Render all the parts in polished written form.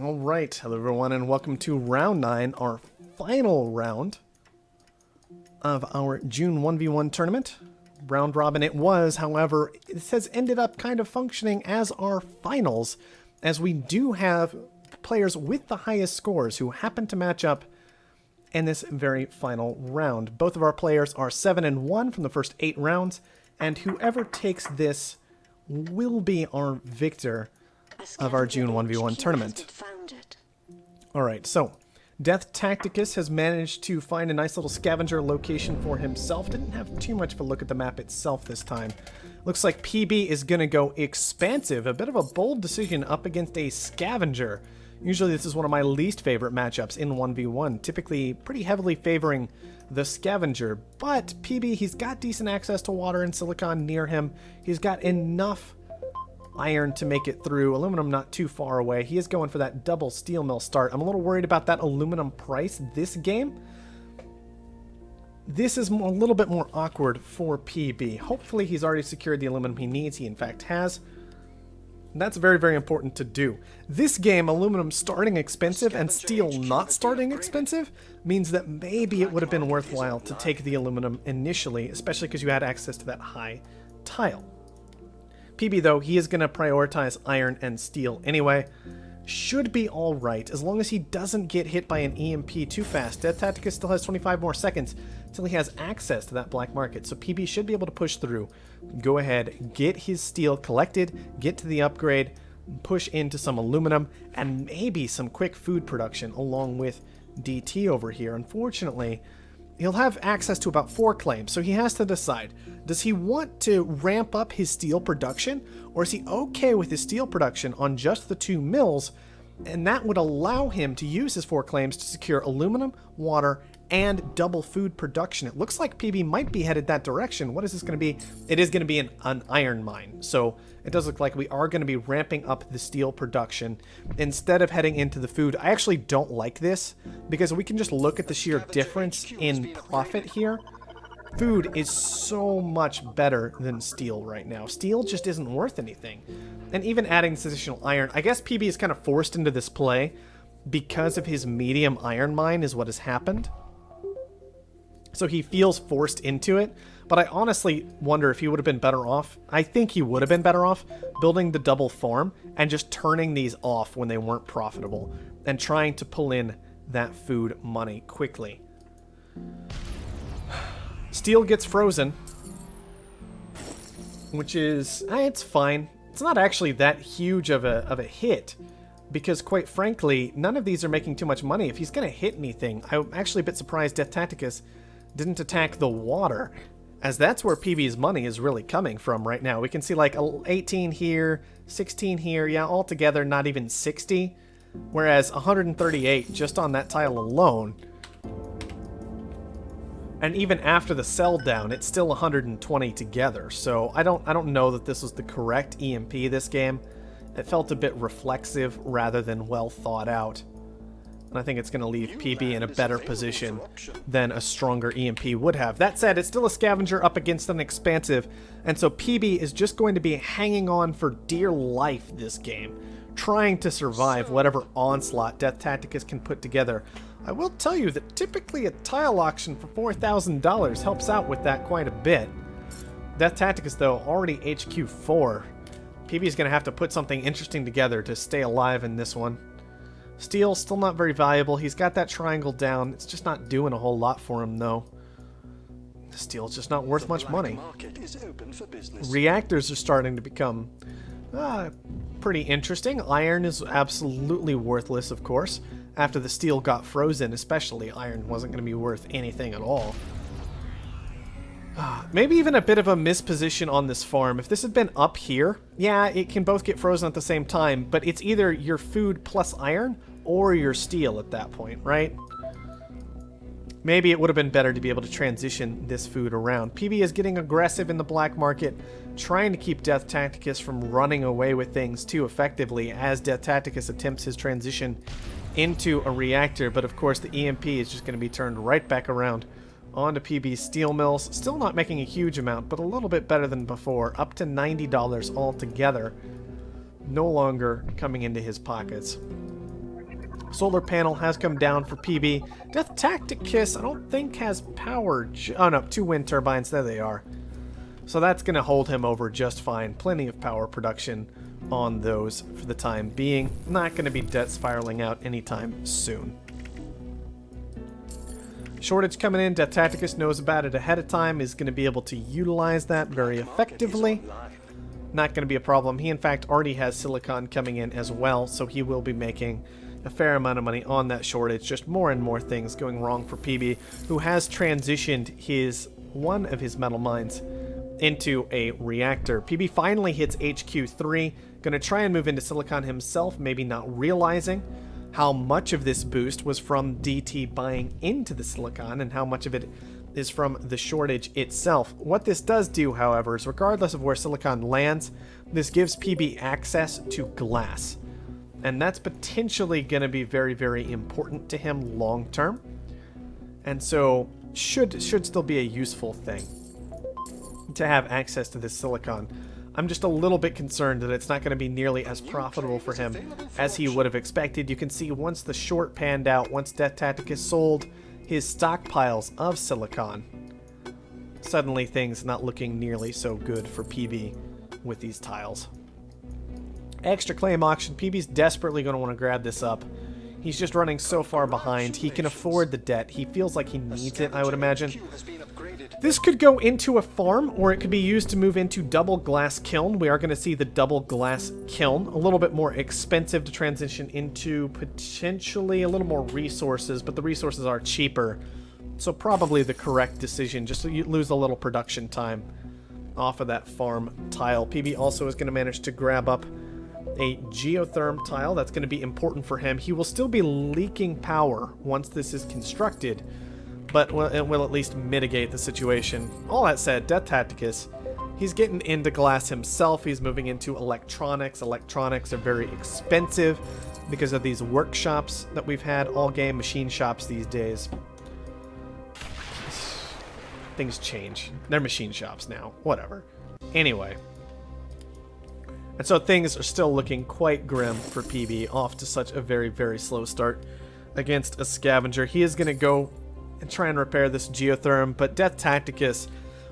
All right, hello everyone, and welcome to round 9, our final round of our June 1v1 tournament. Round robin it was, however, it has ended up kind of functioning as our finals, as we do have players with the highest scores who happen to match up in this very final round. Both of our players are 7-1 from the first 8 rounds, and whoever takes this will be our victor of our June 1v1 tournament. Alright, so Deathtacticus has managed to find a nice little scavenger location for himself. Didn't have too much of a look at the map itself this time. Looks like Pbhead is going to go expansive. A bit of a bold decision up against a scavenger. Usually this is one of my least favorite matchups in 1v1. Typically pretty heavily favoring the scavenger. But Pbhead, he's got decent access to water and silicon near him. He's got enough iron to make it through. Aluminum not too far away. He is going for that double steel mill start. I'm a little worried about that aluminum price this game. This is a little bit more awkward for Pbhead. Hopefully he's already secured the aluminum he needs. He in fact has. And that's very, very important to do. This game, aluminum starting expensive and steel not starting expensive, means that maybe it would have been worthwhile to take the aluminum initially, especially because you had access to that high tile. Pbhead, though, he is going to prioritize iron and steel anyway. Should be alright, as long as he doesn't get hit by an EMP too fast. Deathtacticus still has 25 more seconds until he has access to that black market, so Pbhead should be able to push through. Go ahead, get his steel collected, get to the upgrade, push into some aluminum, and maybe some quick food production along with DT over here. Unfortunately, he'll have access to about 4 claims, so he has to decide. Does he want to ramp up his steel production, or is he okay with his steel production on just the 2 mills, and that would allow him to use his 4 claims to secure aluminum, water, and double food production. It looks like Pbhead might be headed that direction. What is this going to be? It is going to be an iron mine, so it does look like we are going to be ramping up the steel production instead of heading into the food. I actually don't like this, because we can just look at the sheer difference in profit here. Food is so much better than steel right now. Steel just isn't worth anything. And even adding this additional iron, I guess Pbhead is kind of forced into this play because of his medium iron mine is what has happened. So he feels forced into it, but I honestly wonder if he would have been better off. I think he would have been better off building the double farm and just turning these off when they weren't profitable and trying to pull in that food money quickly. Steel gets frozen, which is, it's fine. It's not actually that huge of a hit, because quite frankly, none of these are making too much money. If he's going to hit anything, I'm actually a bit surprised Deathtacticus didn't attack the water, as that's where Pbhead's money is really coming from right now. We can see like 18 here, 16 here, yeah, altogether not even 60, whereas 138 just on that tile alone. And even after the sell down, it's still 120 together. So I don't know that this was the correct EMP this game. It felt a bit reflexive rather than well thought out. And I think it's going to leave Pbhead in a better position than a stronger EMP would have. That said, it's still a scavenger up against an expansive, and so Pbhead is just going to be hanging on for dear life this game, trying to survive whatever onslaught Deathtacticus can put together. I will tell you that typically a tile auction for $4,000 helps out with that quite a bit. Deathtacticus, though, already HQ 4. Pbhead is going to have to put something interesting together to stay alive in this one. Steel, still not very valuable. He's got that triangle down. It's just not doing a whole lot for him, though. Steel's just not worth much money. Reactors are starting to become pretty interesting. Iron is absolutely worthless, of course. After the steel got frozen, especially, iron wasn't going to be worth anything at all. Maybe even a bit of a misposition on this farm. If this had been up here, yeah, it can both get frozen at the same time, but it's either your food plus iron or your steel at that point, right? Maybe it would have been better to be able to transition this food around. Pbhead is getting aggressive in the black market, trying to keep Deathtacticus from running away with things too effectively as Deathtacticus attempts his transition into a reactor, but of course the EMP is just going to be turned right back around onto Pbhead's steel mills. Still not making a huge amount, but a little bit better than before, up to $90 altogether. No longer coming into his pockets. Solar panel has come down for PB. Deathtacticus, I don't think has power. Oh no, 2 wind turbines. There they are. So that's going to hold him over just fine. Plenty of power production on those for the time being. Not going to be debt spiraling out anytime soon. Shortage coming in. Deathtacticus knows about it ahead of time. Is going to be able to utilize that very effectively. Not going to be a problem. He in fact already has silicon coming in as well, so he will be making a fair amount of money on that shortage. Just more and more things going wrong for PB, who has transitioned one of his metal mines into a reactor. PB finally hits HQ3. Going to try and move into silicon himself, maybe not realizing how much of this boost was from DT buying into the silicon and how much of it is from the shortage itself. What this does do, however, is regardless of where silicon lands, this gives PB access to glass. And that's potentially going to be very, very important to him long term. And so should still be a useful thing to have access to this silicon. I'm just a little bit concerned that it's not going to be nearly as profitable for him as he would have expected. You can see once the short panned out, once Deathtacticus sold his stockpiles of silicon, suddenly things not looking nearly so good for PB with these tiles. Extra claim auction. PB's desperately going to want to grab this up. He's just running so far behind. He can afford the debt. He feels like he needs it, I would imagine. This could go into a farm, or it could be used to move into double glass kiln. We are going to see the double glass kiln. A little bit more expensive to transition into, potentially a little more resources, but the resources are cheaper. So probably the correct decision, just so you lose a little production time off of that farm tile. PB also is going to manage to grab up a geotherm tile. That's going to be important for him. He will still be leaking power once this is constructed, but it will at least mitigate the situation. All that said, Deathtacticus, he's getting into glass himself. He's moving into electronics. Electronics are very expensive because of these workshops that we've had all game, machine shops these days. Things change. They're machine shops now. Whatever. Anyway. And so things are still looking quite grim for PB, off to such a very, very slow start against a scavenger. He is going to go and try and repair this geotherm, but Deathtacticus,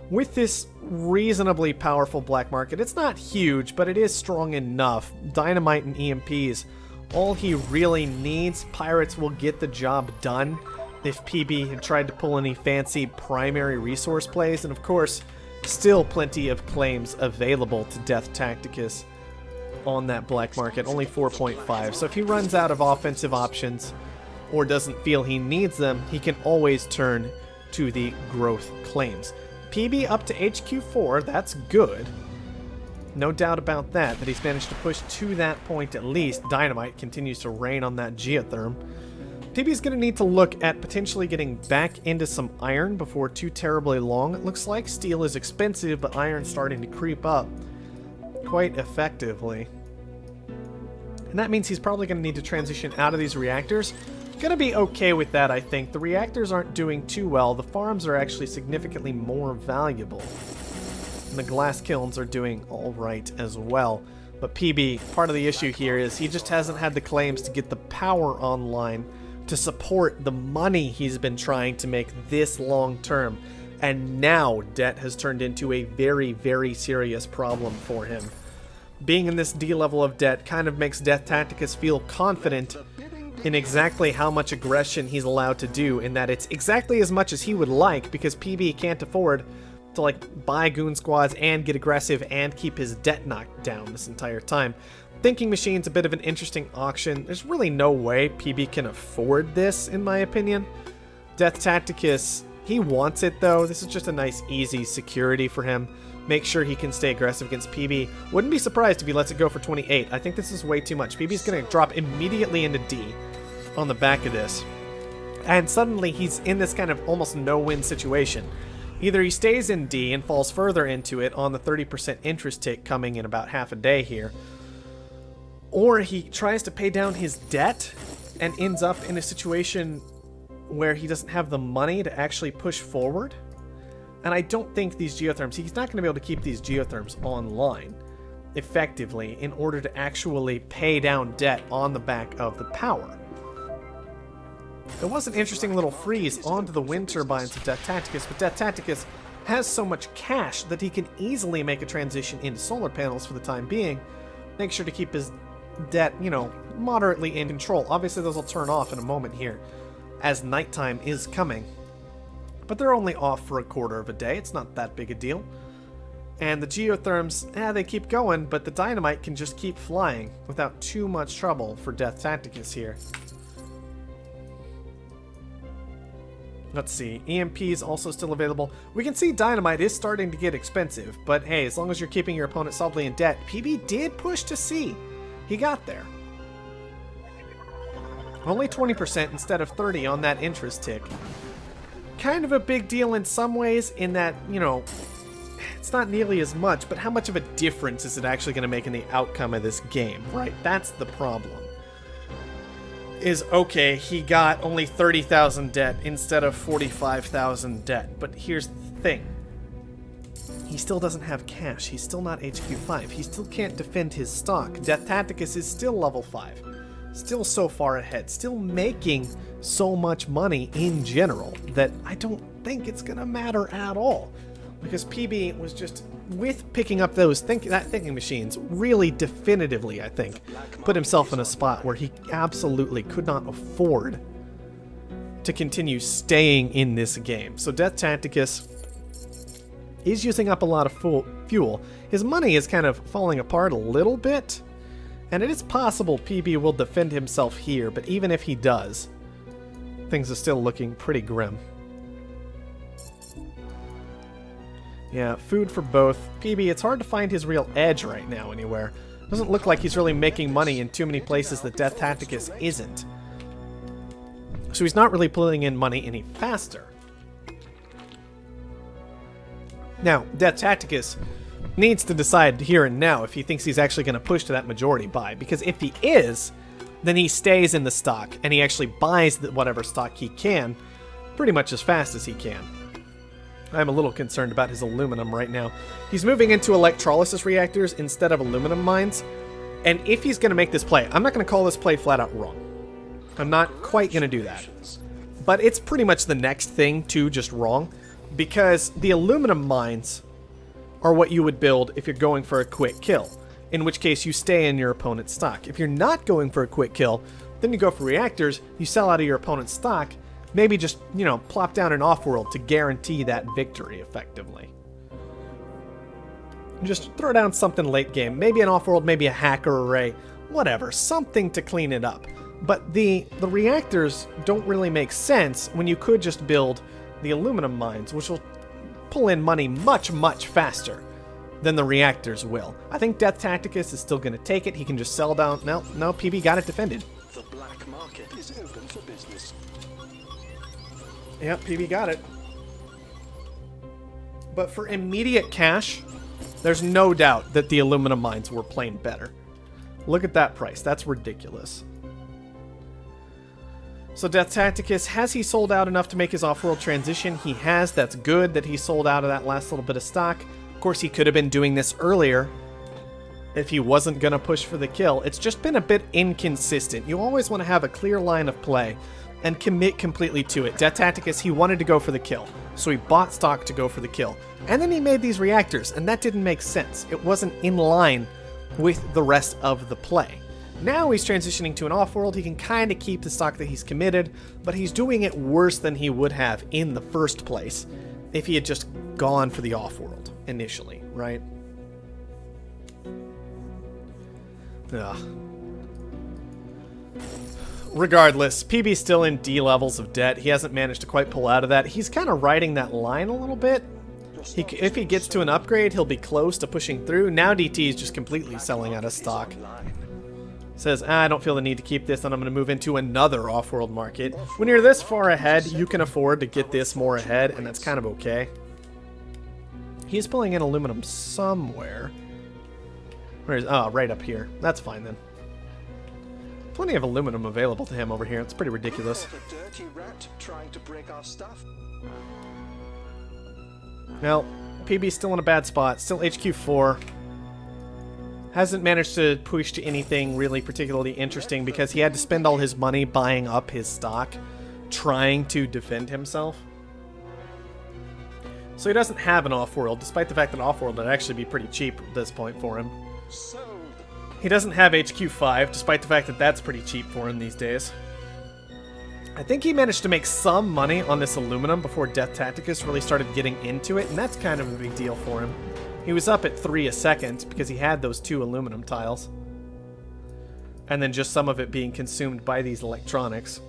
with this reasonably powerful black market, it's not huge, but it is strong enough. Dynamite and EMPs, all he really needs. Pirates will get the job done if PB had tried to pull any fancy primary resource plays, and of course, still plenty of claims available to Deathtacticus on that black market, only 4.5. So if he runs out of offensive options or doesn't feel he needs them, he can always turn to the growth claims. PB up to HQ4, that's good. No doubt about that he's managed to push to that point at least. Dynamite continues to rain on that geotherm. PB's going to need to look at potentially getting back into some iron before too terribly long. It looks like steel is expensive, but iron's starting to creep up quite effectively. And that means he's probably going to need to transition out of these reactors. Going to be okay with that, I think. The reactors aren't doing too well. The farms are actually significantly more valuable. And the glass kilns are doing all right as well. But PB, part of the issue here is he just hasn't had the claims to get the power online to support the money he's been trying to make this long term. And now debt has turned into a very, very serious problem for him. Being in this D level of debt kind of makes Deathtacticus feel confident in exactly how much aggression he's allowed to do, in that it's exactly as much as he would like, because PB can't afford to like buy goon squads and get aggressive and keep his debt knocked down this entire time. Thinking Machine's a bit of an interesting auction. There's really no way PB can afford this, in my opinion. Deathtacticus, he wants it though. This is just a nice, easy security for him. Make sure he can stay aggressive against PB. Wouldn't be surprised if he lets it go for 28. I think this is way too much. PB's going to drop immediately into D on the back of this. And suddenly he's in this kind of almost no-win situation. Either he stays in D and falls further into it on the 30% interest tick coming in about half a day here, or he tries to pay down his debt and ends up in a situation where he doesn't have the money to actually push forward. And I don't think these geotherms, he's not going to be able to keep these geotherms online effectively in order to actually pay down debt on the back of the power. It was an interesting little freeze onto the wind turbines of Deathtacticus, but Deathtacticus has so much cash that he can easily make a transition into solar panels for the time being. Make sure to keep his debt, you know, moderately in control. Obviously, those will turn off in a moment here, as nighttime is coming. But they're only off for a quarter of a day. It's not that big a deal. And the geotherms, they keep going, but the dynamite can just keep flying without too much trouble for Deathtacticus here. Let's see, EMP is also still available. We can see dynamite is starting to get expensive, but hey, as long as you're keeping your opponent solidly in debt, Pbhead did push to C. He got there. Only 20% instead of 30 on that interest tick. Kind of a big deal in some ways in that, you know, it's not nearly as much, but how much of a difference is it actually going to make in the outcome of this game, right? That's the problem. Is, okay, he got only 30,000 debt instead of 45,000 debt, but here's the thing. He still doesn't have cash. He's still not HQ 5. He still can't defend his stock. Deathtacticus is still level 5. Still so far ahead. Still making so much money in general that I don't think it's going to matter at all. Because Pbhead was just, with picking up those thinking machines, really definitively, I think, put himself in a spot where he absolutely could not afford to continue staying in this game. So Deathtacticus is using up a lot of fuel. His money is kind of falling apart a little bit, and it is possible Pbhead will defend himself here, but even if he does, things are still looking pretty grim. Yeah, food for both. Pbhead, it's hard to find his real edge right now anywhere. Doesn't look like he's really making money in too many places that Deathtacticus isn't. So he's not really pulling in money any faster. Now, Deathtacticus needs to decide here and now if he thinks he's actually going to push to that majority buy. Because if he is, then he stays in the stock and he actually buys whatever stock he can pretty much as fast as he can. I'm a little concerned about his aluminum right now. He's moving into electrolysis reactors instead of aluminum mines. And if he's going to make this play, I'm not going to call this play flat out wrong. I'm not quite going to do that. But it's pretty much the next thing to just wrong. Because the aluminum mines are what you would build if you're going for a quick kill. In which case you stay in your opponent's stock. If you're not going for a quick kill, then you go for reactors, you sell out of your opponent's stock. Maybe just, you know, plop down an Offworld to guarantee that victory, effectively. Just throw down something late game. Maybe an Offworld, maybe a hacker array. Whatever. Something to clean it up. But the reactors don't really make sense when you could just build the aluminum mines, which will pull in money much, much faster than the reactors will. I think Deathtacticus is still going to take it. He can just sell down. No, Pbhead got it defended. The black market is open for business. Yep, Pbhead got it. But for immediate cash, there's no doubt that the aluminum mines were playing better. Look at that price. That's ridiculous. So Deathtacticus, has he sold out enough to make his Offworld transition? He has. That's good that he sold out of that last little bit of stock. Of course, he could have been doing this earlier if he wasn't going to push for the kill. It's just been a bit inconsistent. You always want to have a clear line of play and commit completely to it. Deathtacticus, he wanted to go for the kill, so he bought stock to go for the kill. And then he made these reactors, and that didn't make sense. It wasn't in line with the rest of the play. Now he's transitioning to an Offworld. He can kind of keep the stock that he's committed, but he's doing it worse than he would have in the first place if he had just gone for the Offworld initially, right? Ugh. Regardless, Pbhead's still in D levels of debt. He hasn't managed to quite pull out of that. He's kind of riding that line a little bit. If he gets to an upgrade, he'll be close to pushing through. Now DT is just completely selling out of stock. Says, I don't feel the need to keep this, and I'm going to move into another Offworld market. When you're this far ahead, you can afford to get this more ahead, and that's kind of okay. He's pulling in aluminum somewhere. Where is? Oh, right up here. That's fine then. Plenty of aluminum available to him over here. It's pretty ridiculous. A dirty rat trying to break our stuff. Well, Pbhead's still in a bad spot. Still HQ 4. Hasn't managed to push to anything really particularly interesting because he had to spend all his money buying up his stock trying to defend himself. So he doesn't have an Offworld, despite the fact that Offworld would actually be pretty cheap at this point for him. He doesn't have HQ5, despite the fact that that's pretty cheap for him these days. I think he managed to make some money on this aluminum before Deathtacticus really started getting into it, and that's kind of a big deal for him. He was up at 3 a second because he had those 2 aluminum tiles. And then just some of it being consumed by these electronics.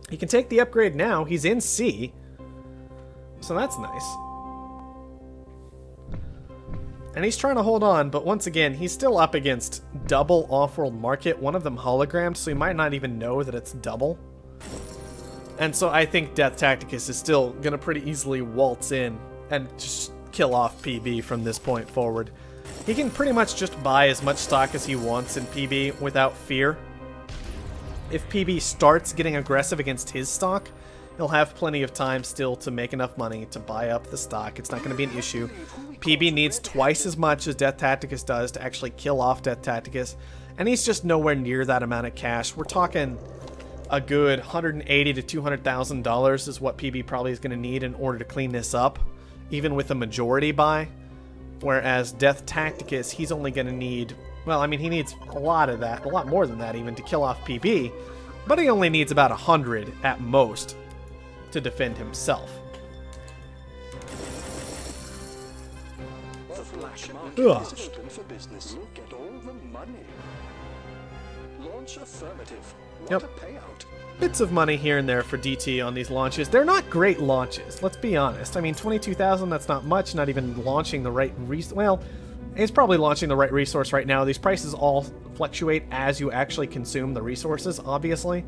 He can take the upgrade now. He's in C. So that's nice. And he's trying to hold on, but once again, he's still up against double Offworld market. One of them hologrammed, so he might not even know that it's double. And so I think Deathtacticus is still going to pretty easily waltz in and just kill off PB from this point forward. He can pretty much just buy as much stock as he wants in PB without fear. If PB starts getting aggressive against his stock, he'll have plenty of time still to make enough money to buy up the stock. It's not going to be an issue. PB needs twice as much as Deathtacticus does to actually kill off Deathtacticus, and he's just nowhere near that amount of cash. We're talking a good $180,000 to $200,000 is what PB probably is going to need in order to clean this up, even with a majority buy. Whereas Deathtacticus, he's only going to need, well, I mean, he needs a lot of that, a lot more than that even, to kill off PB, but he only needs about 100 at most to defend himself. The black market is open for business. Look at all the money. Launch affirmative. What a payout. Bits of money here and there for DT on these launches. They're not great launches, let's be honest. I mean, 22,000, that's not much, not even launching the right resource. Well, it's probably launching the right resource right now. These prices all fluctuate as you actually consume the resources, obviously,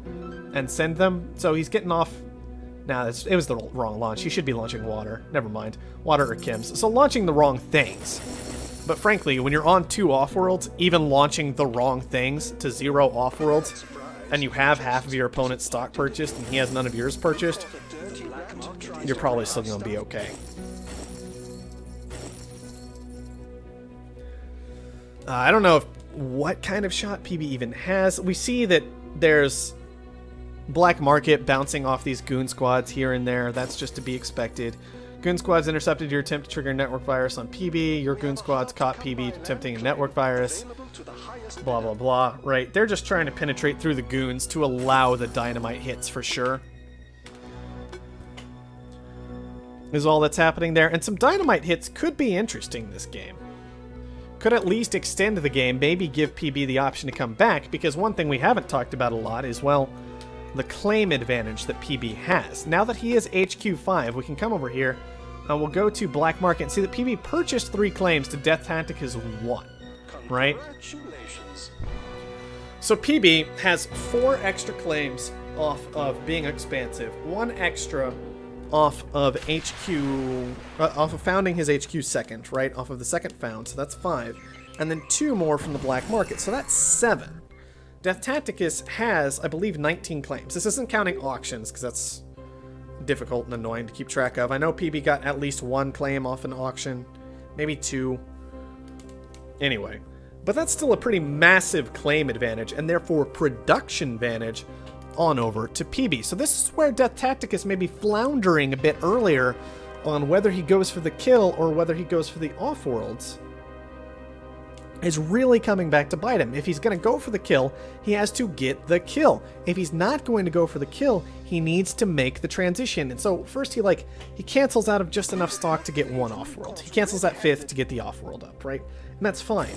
and send them. So he's getting off. Nah, it was the wrong launch. He should be launching water. Never mind. Water or chems. So launching the wrong things. But frankly, when you're on 2 Offworlds, even launching the wrong things to 0 Offworlds, and you have half of your opponent's stock purchased and he has none of yours purchased, you're probably still going to be okay. I don't know what kind of shot PB even has. We see that there's black market bouncing off these goon squads here and there. That's just to be expected. Goon squads intercepted your attempt to trigger a network virus on PB. Your goon squads caught PB attempting a network virus. Blah, blah, blah. Right, they're just trying to penetrate through the goons to allow the dynamite hits for sure. Is all that's happening there. And some dynamite hits could be interesting this game. Could at least extend the game, maybe give PB the option to come back, because one thing we haven't talked about a lot is, well, the claim advantage that PB has. Now that he is HQ5, we can come over here and we'll go to Black Market and see that PB purchased 3 claims to Deathtacticus 1, right? So PB has 4 extra claims off of being expansive, 1 extra off of off of founding his HQ second, right? Off of the second found, so that's 5. And then 2 more from the Black Market, so that's 7. Deathtacticus has, I believe, 19 claims. This isn't counting auctions, because that's difficult and annoying to keep track of. I know PB got at least 1 claim off an auction, maybe 2. Anyway, but that's still a pretty massive claim advantage, and therefore production advantage on over to PB. So this is where Deathtacticus may be floundering a bit earlier on whether he goes for the kill or whether he goes for the Offworlds. Is really coming back to bite him. If he's going to go for the kill, he has to get the kill. If he's not going to go for the kill, he needs to make the transition. And so first he cancels out of just enough stock to get 1 Offworld. He cancels that 5th to get the Offworld up, right? And that's fine.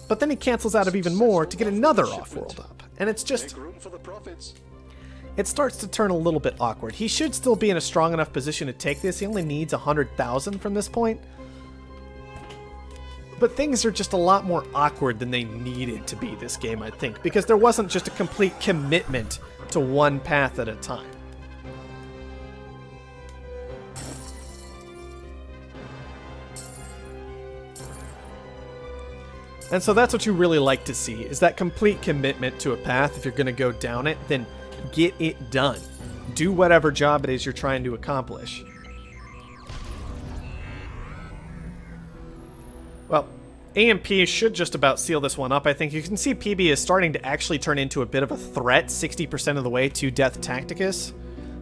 But then he cancels out of even more to get another Offworld up. And it's just... it starts to turn a little bit awkward. He should still be in a strong enough position to take this. He only needs 100,000 from this point. But things are just a lot more awkward than they needed to be this game, I think, because there wasn't just a complete commitment to one path at a time. And so that's what you really like to see, is that complete commitment to a path. If you're going to go down it, then get it done. Do whatever job it is you're trying to accomplish. Well, AMP should just about seal this one up, I think. You can see PB is starting to actually turn into a bit of a threat 60% of the way to Deathtacticus.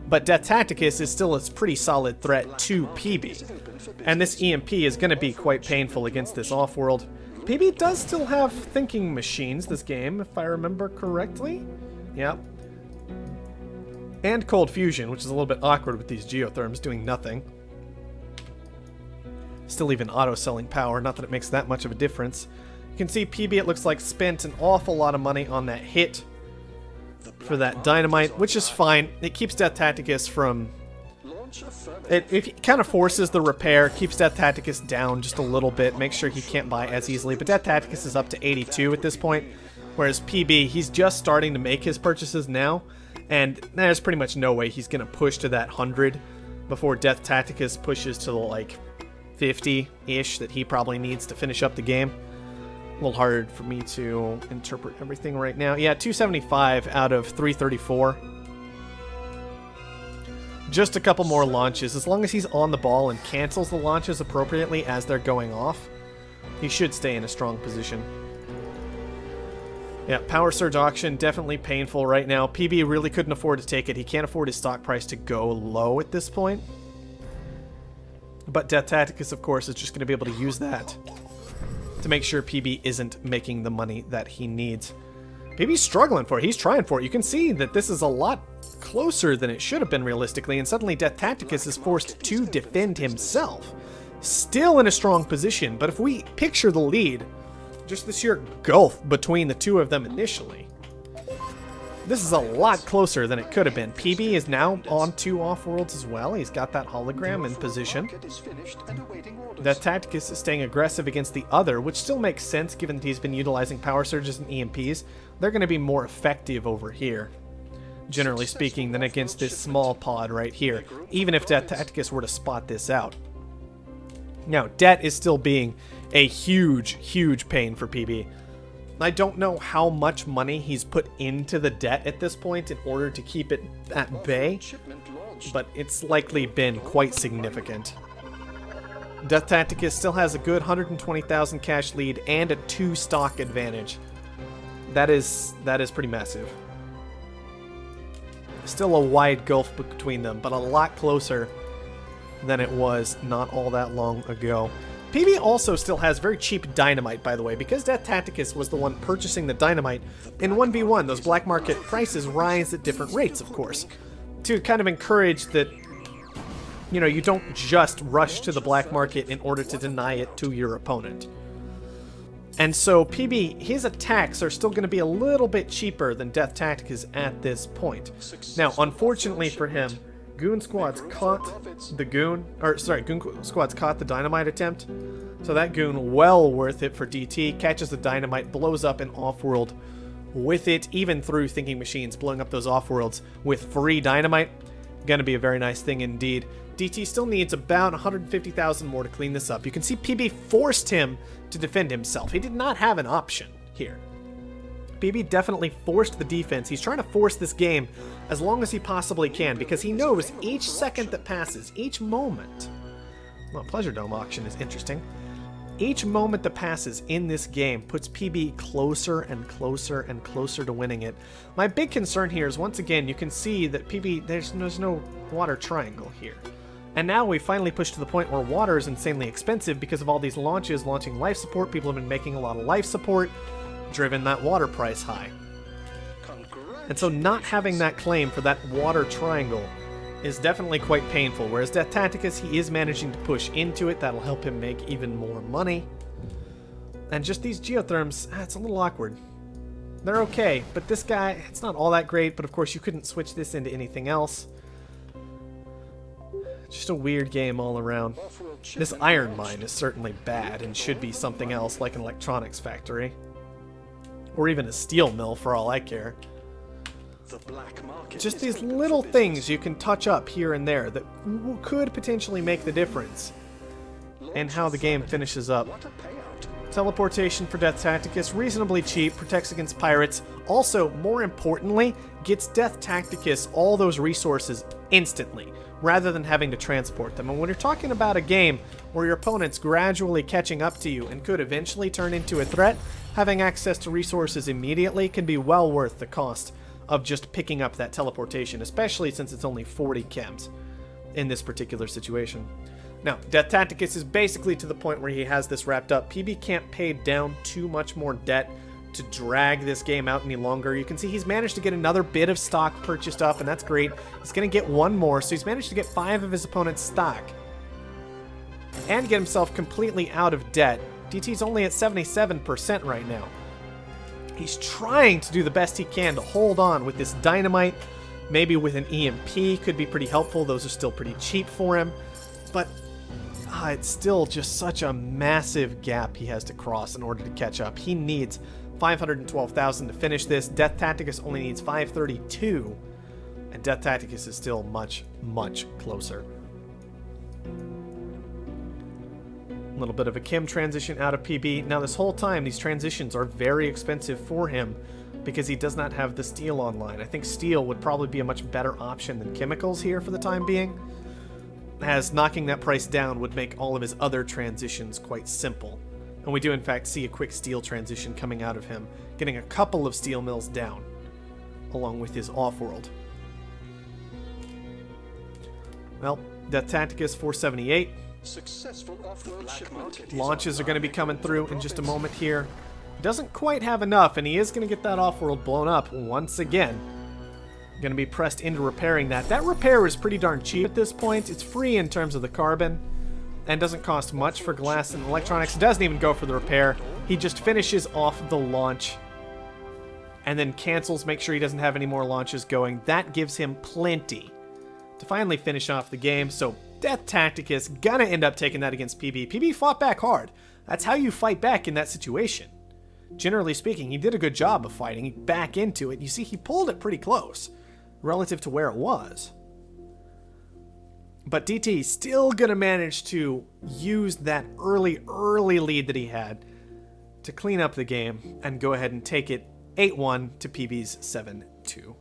But Deathtacticus is still a pretty solid threat to Pbhead. And this EMP is going to be quite painful against this Offworld. Pbhead does still have thinking machines this game, if I remember correctly. Yep. And Cold Fusion, which is a little bit awkward with these geotherms doing nothing. Still even auto-selling power, not that it makes that much of a difference. You can see Pbhead looks like spent an awful lot of money on that hit for that dynamite, which is fine. It keeps Deathtacticus from... It kind of forces the repair, keeps Deathtacticus down just a little bit, makes sure he can't buy as easily. But Deathtacticus is up to 82 at this point, whereas Pbhead, he's just starting to make his purchases now, and there's pretty much no way he's going to push to that 100 before Deathtacticus pushes to like 50-ish that he probably needs to finish up the game. A little hard for me to interpret everything right now. Yeah, 275 out of 334. Just a couple more launches. As long as he's on the ball and cancels the launches appropriately as they're going off, he should stay in a strong position. Yeah, Power Surge Auction, definitely painful right now. Pbhead really couldn't afford to take it. He can't afford his stock price to go low at this point. But Deathtacticus, of course, is just going to be able to use that to make sure Pbhead isn't making the money that he needs. Pbhead's struggling for it. He's trying for it. You can see that this is a lot closer than it should have been realistically, and suddenly Deathtacticus is forced to defend himself. Still in a strong position, but if we picture the lead, just the sheer gulf between the two of them initially, this is a lot closer than it could have been. Pbhead is now on 2 Offworlds as well. He's got that hologram in position. Deathtacticus is staying aggressive against the other, which still makes sense given that he's been utilizing power surges and EMPs. They're going to be more effective over here, generally speaking, than against this small pod right here, even if Deathtacticus were to spot this out. Now, Det is still being a huge, huge pain for Pbhead. I don't know how much money he's put into the Det at this point in order to keep it at bay, but it's likely been quite significant. Deathtacticus still has a good 120,000 cash lead and a 2 stock advantage. That is pretty massive. Still a wide gulf between them, but a lot closer than it was not all that long ago. Pbhead also still has very cheap dynamite, by the way, because Deathtacticus was the one purchasing the dynamite. In 1v1, those black market prices rise at different rates, of course, to kind of encourage that, you know, you don't just rush to the black market in order to deny it to your opponent. And so Pbhead, his attacks are still going to be a little bit cheaper than Deathtacticus at this point. Now, unfortunately for him, Goon Squad's caught the Goon Squad's caught the dynamite attempt. So that Goon, well worth it for DT, catches the dynamite, blows up an Offworld with it, even through thinking machines, blowing up those Offworlds with free dynamite. Gonna be a very nice thing indeed. DT still needs about 150,000 more to clean this up. You can see Pbhead forced him to defend himself. He did not have an option here. Pbhead definitely forced the defense. He's trying to force this game as long as he possibly can, because he knows each second that passes, each moment... Well, Pleasure Dome auction is interesting. Each moment that passes in this game puts Pbhead closer and closer and closer to winning it. My big concern here is, once again, you can see that Pbhead, there's no water triangle here. And now we finally push to the point where water is insanely expensive because of all these launches, launching life support. People have been making a lot of life support, driven that water price high. And so not having that claim for that water triangle is definitely quite painful, whereas Deathtacticus, he is managing to push into it. That'll help him make even more money. And just these geotherms, it's a little awkward. They're okay, but this guy, it's not all that great, but of course you couldn't switch this into anything else. Just a weird game all around. This iron mine is certainly bad and should be something else, like an electronics factory. Or even a steel mill, for all I care. Just these little things you can touch up here and there that could potentially make the difference in how the game finishes up. Teleportation for Deathtacticus, reasonably cheap, protects against pirates. Also, more importantly, gets Deathtacticus all those resources instantly, rather than having to transport them. And when you're talking about a game where your opponent's gradually catching up to you and could eventually turn into a threat, having access to resources immediately can be well worth the cost of just picking up that teleportation, especially since it's only 40 chems in this particular situation. Now, Deathtacticus is basically to the point where he has this wrapped up. PB can't pay down too much more debt to drag this game out any longer. You can see he's managed to get another bit of stock purchased up, and that's great. He's going to get one more, so he's managed to get 5 of his opponent's stock and get himself completely out of debt. DT's only at 77% right now. He's trying to do the best he can to hold on with this dynamite. Maybe with an EMP could be pretty helpful. Those are still pretty cheap for him. But it's still just such a massive gap he has to cross in order to catch up. He needs 512,000 to finish this. Deathtacticus only needs 532. And Deathtacticus is still much, much closer. A little bit of a chem transition out of PB. Now this whole time, these transitions are very expensive for him because he does not have the steel online. I think steel would probably be a much better option than chemicals here for the time being, as knocking that price down would make all of his other transitions quite simple. And we do in fact see a quick steel transition coming out of him, getting a couple of steel mills down, along with his Offworld. Well, Deathtacticus 478. Successful off-world shipment. Launches are going to be coming through in just a moment here. Doesn't quite have enough, and he is going to get that Offworld blown up once again. Going to be pressed into repairing that. That repair is pretty darn cheap at this point. It's free in terms of the carbon, and doesn't cost much for glass and electronics. Doesn't even go for the repair. He just finishes off the launch, and then cancels, make sure he doesn't have any more launches going. That gives him plenty to finally finish off the game, so Deathtacticus gonna end up taking that against PB. PB fought back hard. That's how you fight back in that situation. Generally speaking, he did a good job of fighting back into it. You see, he pulled it pretty close relative to where it was. But DT still gonna manage to use that early lead that he had to clean up the game and go ahead and take it 8-1 to PB's 7-2.